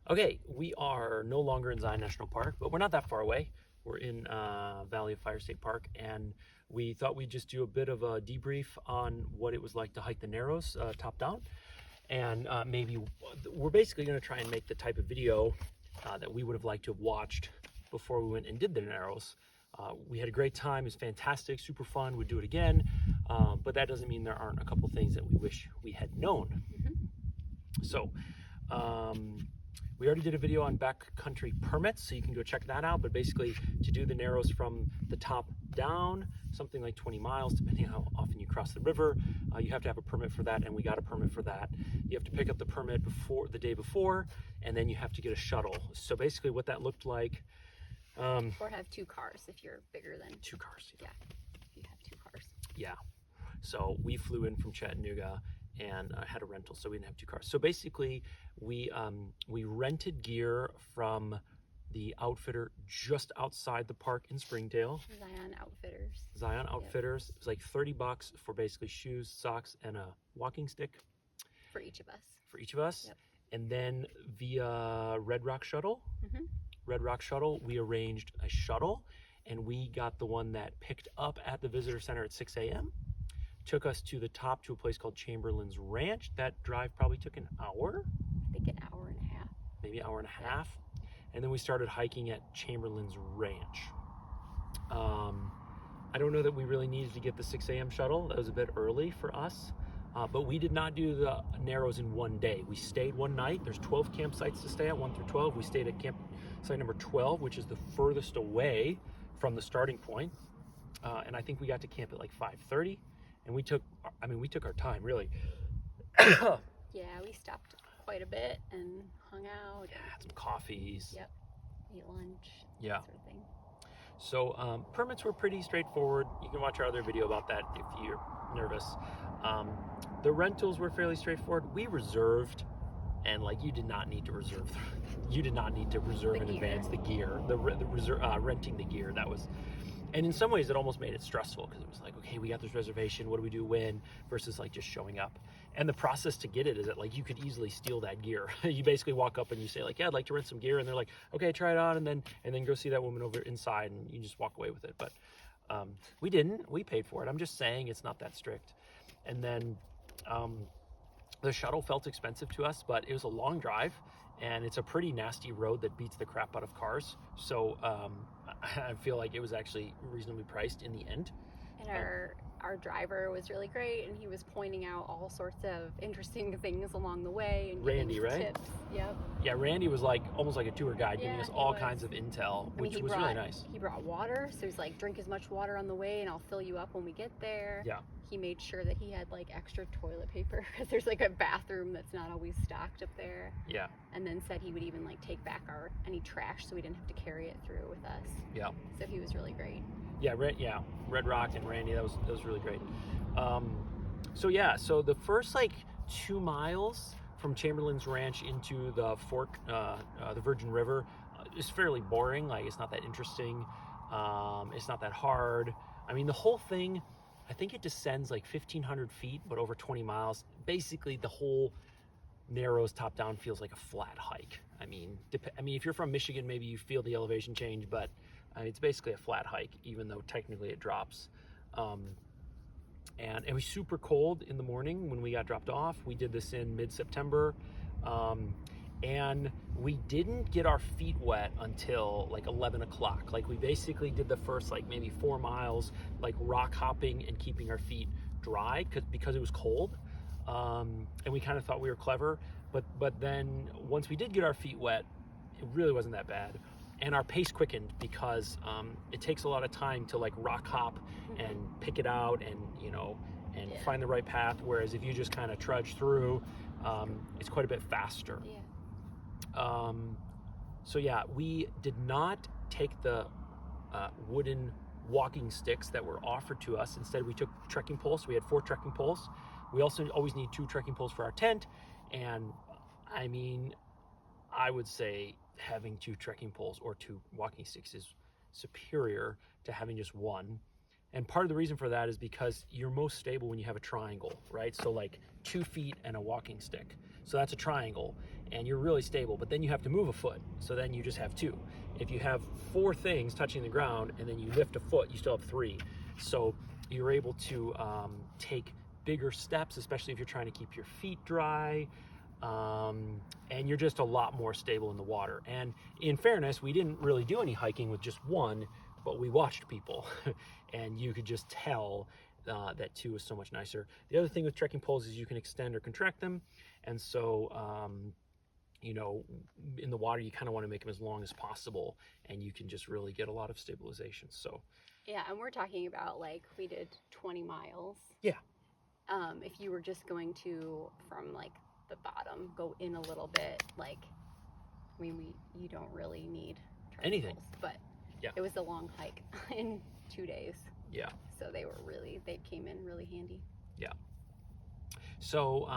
Okay, we are no longer in Zion National Park, but we're not that far away. We're in Valley of Fire State Park, and we thought we'd just do a bit of a debrief on what it was like to hike the Narrows top down. And maybe we're basically going to try and make the type of video that we would have liked to have watched before we went and did the Narrows. We had a great time. It was fantastic, super fun. We'd do it again. But that doesn't mean there aren't a couple things that we wish we had known. So, we already did a video on backcountry permits, so you can go check that out. But basically, to do the Narrows from the top down, something like 20 miles, depending on how often you cross the river, you have to have a permit for that, and we got a permit for that. You have to pick up the permit the day before, and then you have to get a shuttle. So basically, what that looked like. Or have two cars if you're bigger than 2 cars. Yeah, if you have 2 cars. Yeah. So we flew in from Chattanooga and had a rental, so we didn't have 2 cars. So basically, we rented gear from the outfitter just outside the park in Springdale. Zion Outfitters. Zion Outfitters. Yep. It was like $30 for basically shoes, socks, and a walking stick. For each of us. For each of us. Yep. And then via Red Rock Shuttle. Mm-hmm. Red Rock Shuttle, we arranged a shuttle, and we got the one that picked up at the visitor center at 6 a.m. Took us to the top to a place called Chamberlain's Ranch. That drive probably took an hour. I think an hour and a half. Maybe an hour and a half. And then we started hiking at Chamberlain's Ranch. I don't know that we really needed to get the 6 a.m. shuttle. That was a bit early for us. But we did not do the Narrows in one day. We stayed one night. There's 12 campsites to stay at, 1 through 12. We stayed at campsite number 12, which is the furthest away from the starting point. And I think we got to camp at like 5:30. And we took our time, really. Yeah, we stopped quite a bit and hung out. Yeah, had some coffees. Yep, ate lunch. Yeah. That sort of thing. So permits were pretty straightforward. You can watch our other video about that if you're nervous. The rentals were fairly straightforward. We reserved, and like you did not need to reserve. You did not need to reserve in advance the gear, renting the gear. That was. And in some ways, it almost made it stressful because it was like, okay, we got this reservation. What do we do when? Versus like just showing up. And the process to get it is that like you could easily steal that gear. You basically walk up and you say like, yeah, I'd like to rent some gear, and they're like, okay, try it on, and then go see that woman over inside, and you just walk away with it. But we didn't. We paid for it. I'm just saying it's not that strict. And then the shuttle felt expensive to us, but it was a long drive. And it's a pretty nasty road that beats the crap out of cars. So I feel like it was actually reasonably priced in the end. And our driver was really great, and he was pointing out all sorts of interesting things along the way. And Randy, right? Tips. Yep. Yeah, Randy was like almost like a tour guide, giving us all kinds of intel, which was really nice. He brought water, so he's like, drink as much water on the way, and I'll fill you up when we get there. Yeah. He made sure that he had like extra toilet paper because there's like a bathroom that's not always stocked up there. Yeah. And then said he would even like take back any trash so we didn't have to carry it through with us. Yeah. So he was really great. Yeah, Red Rock and Randy, that was really great. So the first like 2 miles from Chamberlain's Ranch into the fork, the Virgin River, is fairly boring. Like it's not that interesting. It's not that hard. I mean, the whole thing, I think it descends like 1,500 feet, but over 20 miles. Basically, the whole Narrows top down feels like a flat hike. I mean, if you're from Michigan, maybe you feel the elevation change, but it's basically a flat hike, even though technically it drops. And it was super cold in the morning when we got dropped off. We did this in mid-September. And we didn't get our feet wet until like 11 o'clock. Like we basically did the first like maybe 4 miles, like rock hopping and keeping our feet dry because it was cold. And we kind of thought we were clever. But then once we did get our feet wet, it really wasn't that bad. And our pace quickened because it takes a lot of time to like rock hop and pick it out and find the right path. Whereas if you just kind of trudge through, it's quite a bit faster. Yeah. So yeah, we did not take the wooden walking sticks that were offered to us. Instead, we took trekking poles. So we had 4 trekking poles. We also always need 2 trekking poles for our tent. And I mean, I would say having 2 trekking poles or 2 walking sticks is superior to having just 1. And part of the reason for that is because you're most stable when you have a triangle, right? So like 2 feet and a walking stick. So that's a triangle, and you're really stable. But then you have to move a foot, so then you just have 2. If you have 4 things touching the ground and then you lift a foot, you still have 3. So you're able to take bigger steps, especially if you're trying to keep your feet dry. And you're just a lot more stable in the water. And in fairness, we didn't really do any hiking with just 1, but we watched people and you could just tell that 2 is so much nicer. The other thing with trekking poles is you can extend or contract them. And so, you know, in the water, you kind of want to make them as long as possible, and you can just really get a lot of stabilization. So, yeah, and we're talking about like we did 20 miles. Yeah. If you were just going to, from like the bottom, go in a little bit, like, I mean, you don't really need anything, but yeah, it was a long hike in 2 days. Yeah. So they came in really handy. Yeah. So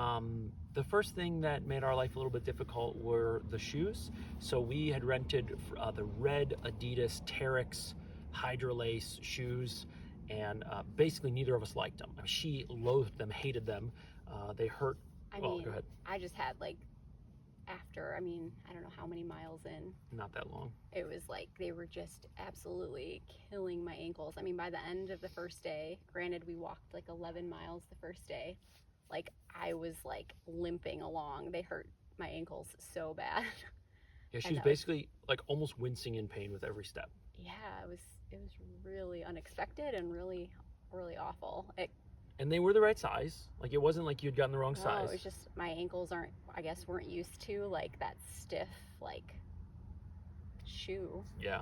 the first thing that made our life a little bit difficult were the shoes. So we had rented the red Adidas Terex Hydralace shoes, and basically neither of us liked them. I mean, she loathed them, hated them. They hurt. I Well, mean, go ahead. I just had like, after, I mean, I don't know how many miles in. Not that long. It was like they were just absolutely killing my ankles. I mean, by the end of the first day, granted we walked like 11 miles the first day, like I was like limping along. They hurt my ankles so bad. Yeah, she And was basically like almost wincing in pain with every step. Yeah, it was really unexpected and really awful. And they were the right size. Like, it wasn't like you'd gotten the wrong No, size. it was just my ankles weren't used to like that stiff like shoe. Yeah.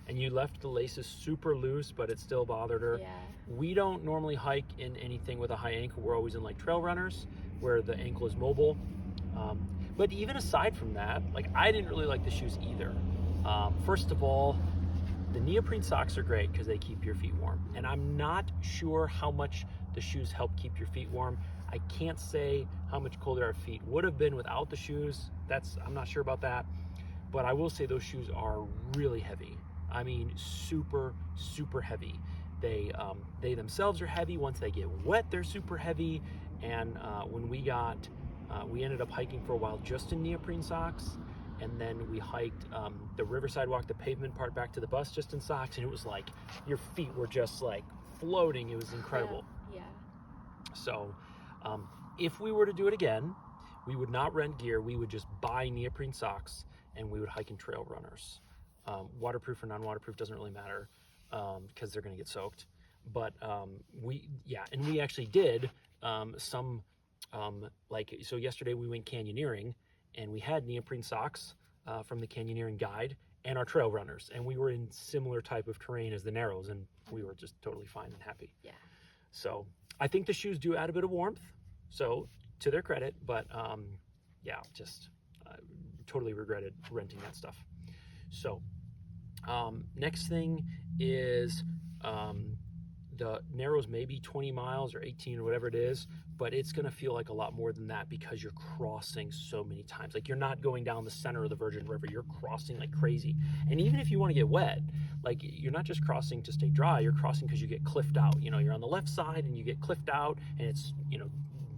And you left the laces super loose, but it still bothered her. Yeah. We don't normally hike in anything with a high ankle. We're always in like trail runners where the ankle is mobile. But even aside from that, like, I didn't really like the shoes either. First of all, the neoprene socks are great because they keep your feet warm. And I'm not sure how much the shoes help keep your feet warm. I can't say how much colder our feet would have been without the shoes. I'm not sure about that. But I will say those shoes are really heavy. I mean, super, super heavy. They themselves are heavy. Once they get wet, they're super heavy. And when we ended up hiking for a while just in neoprene socks. And then we hiked the Riverside Walk, the pavement part, back to the bus just in socks. And it was like your feet were just like floating. It was incredible. Yeah. So if we were to do it again, we would not rent gear. We would just buy neoprene socks and we would hike in trail runners. Waterproof or non-waterproof doesn't really matter because they're going to get soaked. But we actually did so yesterday we went canyoneering and we had neoprene socks from the canyoneering guide and our trail runners. And we were in similar type of terrain as the Narrows, and we were just totally fine and happy. Yeah. So I think the shoes do add a bit of warmth, so to their credit, but totally regretted renting that stuff. So next thing is the Narrows may be 20 miles or 18 or whatever it is, but it's going to feel like a lot more than that because you're crossing so many times. Like, you're not going down the center of the Virgin River, you're crossing like crazy. And even if you want to get wet, like, you're not just crossing to stay dry, you're crossing because you get cliffed out. You know, you're on the left side and you get cliffed out, and it's, you know,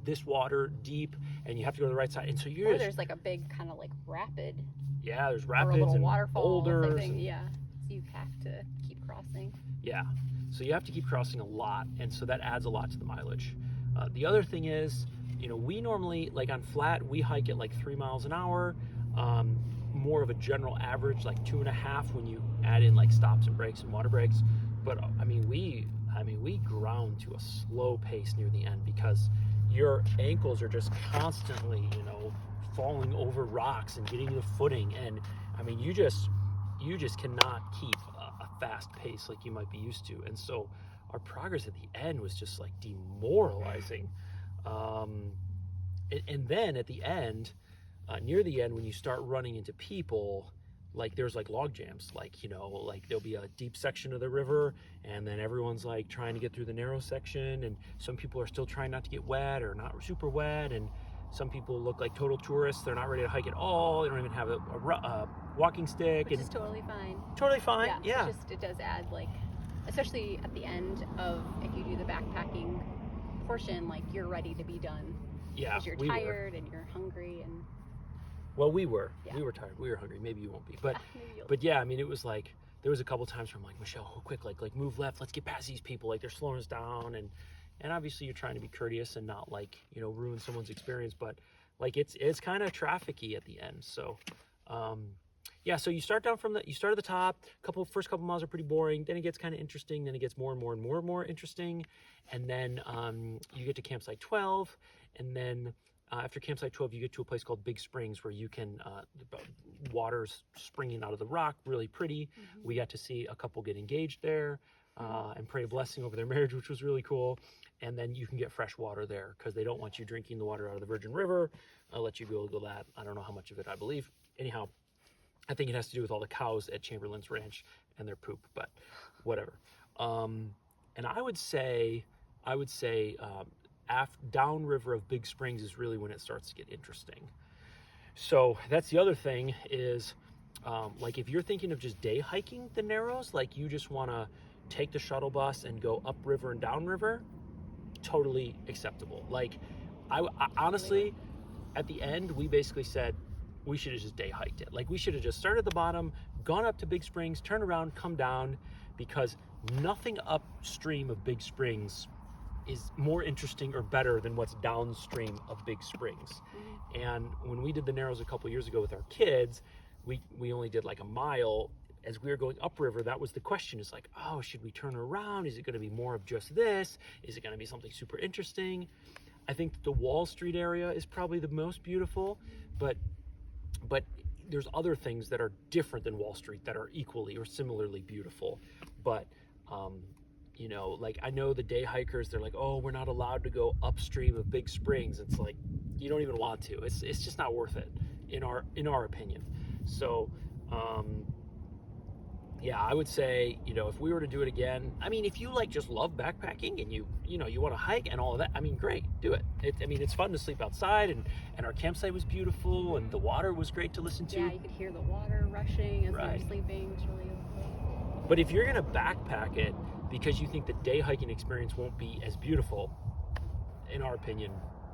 this water deep, and you have to go to the right side. And so there's like a big kind of like rapid. Yeah, there's or a rapids little and waterfall boulders. Yeah. So you have to keep crossing. Yeah. So you have to keep crossing a lot, and so that adds a lot to the mileage. The other thing is, you know, we normally, like on flat, we hike at like 3 miles an hour, more of a general average, like 2.5 when you add in like stops and breaks and water breaks. But I mean, we ground to a slow pace near the end because your ankles are just constantly, you know, falling over rocks and getting the footing. And I mean, you just cannot keep a fast pace like you might be used to. And so our progress at the end was just like demoralizing. And then at the end, near the end, when you start running into people, like there's like log jams, like, you know, like there'll be a deep section of the river and then everyone's like trying to get through the narrow section, and some people are still trying not to get wet or not super wet, and some people look like total tourists. They're not ready to hike at all. They don't even have a walking stick. Which is totally fine. Totally fine, yeah. It does add, like, especially at the end of, if you do the backpacking portion, like, you're ready to be done. Yeah, because you're we were. tired and you're hungry and Well, we were. Yeah. We were tired. We were hungry. Maybe you won't be. But maybe you'll but yeah, I mean, it was like there was a couple times where I'm like, Michelle, oh, quick, like move left. Let's get past these people. Like they're slowing us down, and obviously you're trying to be courteous and not like ruin someone's experience. But like it's kind of trafficy at the end. So yeah, so you start at the top. First couple miles are pretty boring. Then it gets kind of interesting. Then it gets more and more and more and more interesting, and then you get to campsite 12, and then after campsite 12, you get to a place called Big Springs where you can water's springing out of the rock, really pretty. Mm-hmm. We got to see a couple get engaged there and pray a blessing over their marriage, which was really cool. And then you can get fresh water there because they don't want you drinking the water out of the Virgin River. I'll let you go that. I don't know how much of it I believe. Anyhow, I think it has to do with all the cows at Chamberlain's Ranch and their poop, but whatever. And I would say downriver of Big Springs is really when it starts to get interesting. So that's the other thing is, like if you're thinking of just day hiking the Narrows, like you just want to take the shuttle bus and go upriver and downriver, totally acceptable. Like I honestly, at the end, we basically said we should have just day hiked it. Like we should have just started at the bottom, gone up to Big Springs, turned around, come down, because nothing upstream of Big Springs is more interesting or better than what's downstream of Big Springs. Mm-hmm. And when we did the Narrows a couple years ago with our kids, we only did like a mile. As we were going upriver, that was the question, is like, oh, should we turn around? Is it going to be more of just this? Is it going to be something super interesting? I think the Wall Street area is probably the most beautiful, but there's other things that are different than Wall Street that are equally or similarly beautiful. But like I know the day hikers, they're like, oh, we're not allowed to go upstream of Big Springs. It's like you don't even want to. It's just not worth it in our opinion. So yeah, I would say, if we were to do it again, I mean, if you just love backpacking and you want to hike and all of that, I mean, great, do it. It's fun to sleep outside, and our campsite was beautiful, and the water was great to listen to. Yeah, you could hear the water rushing as Right. you're sleeping. It's really cool. But if you're gonna backpack it because you think the day hiking experience won't be as beautiful, in our opinion,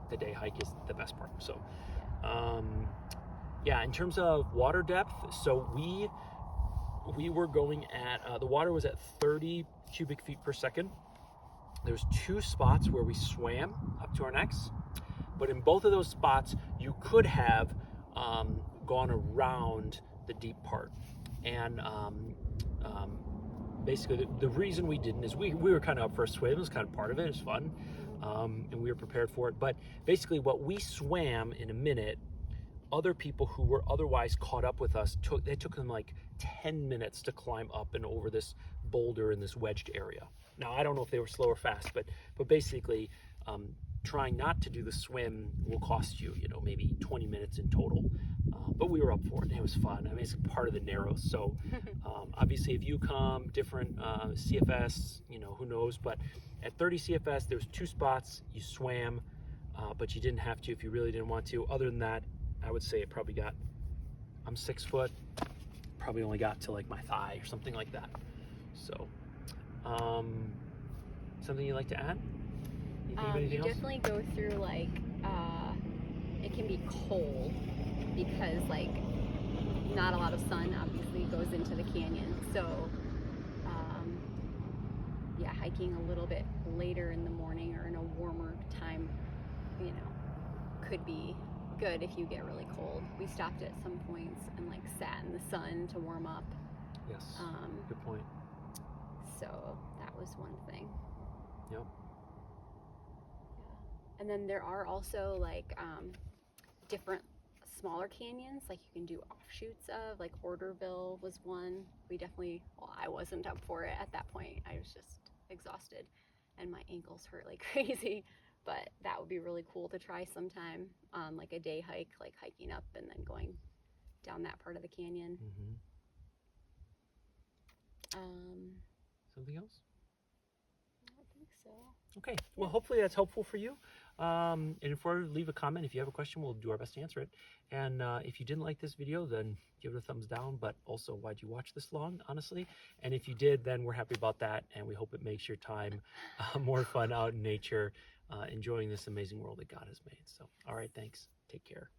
the day hike is the best part. So, yeah, in terms of water depth, so we were going at the water was at 30 cubic feet per second. There's 2 spots where we swam up to our necks, but in both of those spots you could have gone around the deep part. And basically the reason we didn't is we were kind of up for a swim. It was kind of part of it. It was fun, and we were prepared for it. But basically what we swam in a minute, other people who were otherwise caught up with us took them like 10 minutes to climb up and over this boulder in this wedged area. Now I don't know if they were slow or fast, but basically trying not to do the swim will cost you maybe 20 minutes in total. But we were up for it, and it was fun. I mean, it's part of the Narrows. So obviously if you come different CFS, who knows, but at 30 CFS there's 2 spots you swam, but you didn't have to if you really didn't want to. Other than that, I would say it probably I'm 6 foot, probably only got to like my thigh or something like that. So, something you'd like to add? You think of anything You else? definitely go through it can be cold because not a lot of sun obviously goes into the canyon. So yeah, hiking a little bit later in the morning or in a warmer time, could be good if you get really cold. We stopped at some points and sat in the sun to warm up. Yes. Good point. So that was one thing. Yep. Yeah. And then there are also different smaller canyons you can do offshoots of, Orderville was one. I wasn't up for it at that point. I was just exhausted and my ankles hurt like crazy. But that would be really cool to try sometime on a day hike, hiking up and then going down that part of the canyon. Something else? I don't think so. Okay. Well, hopefully that's helpful for you. And leave a comment. If you have a question, we'll do our best to answer it. And if you didn't like this video, then give it a thumbs down. But also, why'd you watch this long, honestly? And if you did, then we're happy about that. And we hope it makes your time more fun out in nature. enjoying this amazing world that God has made. So, all right, thanks. Take care.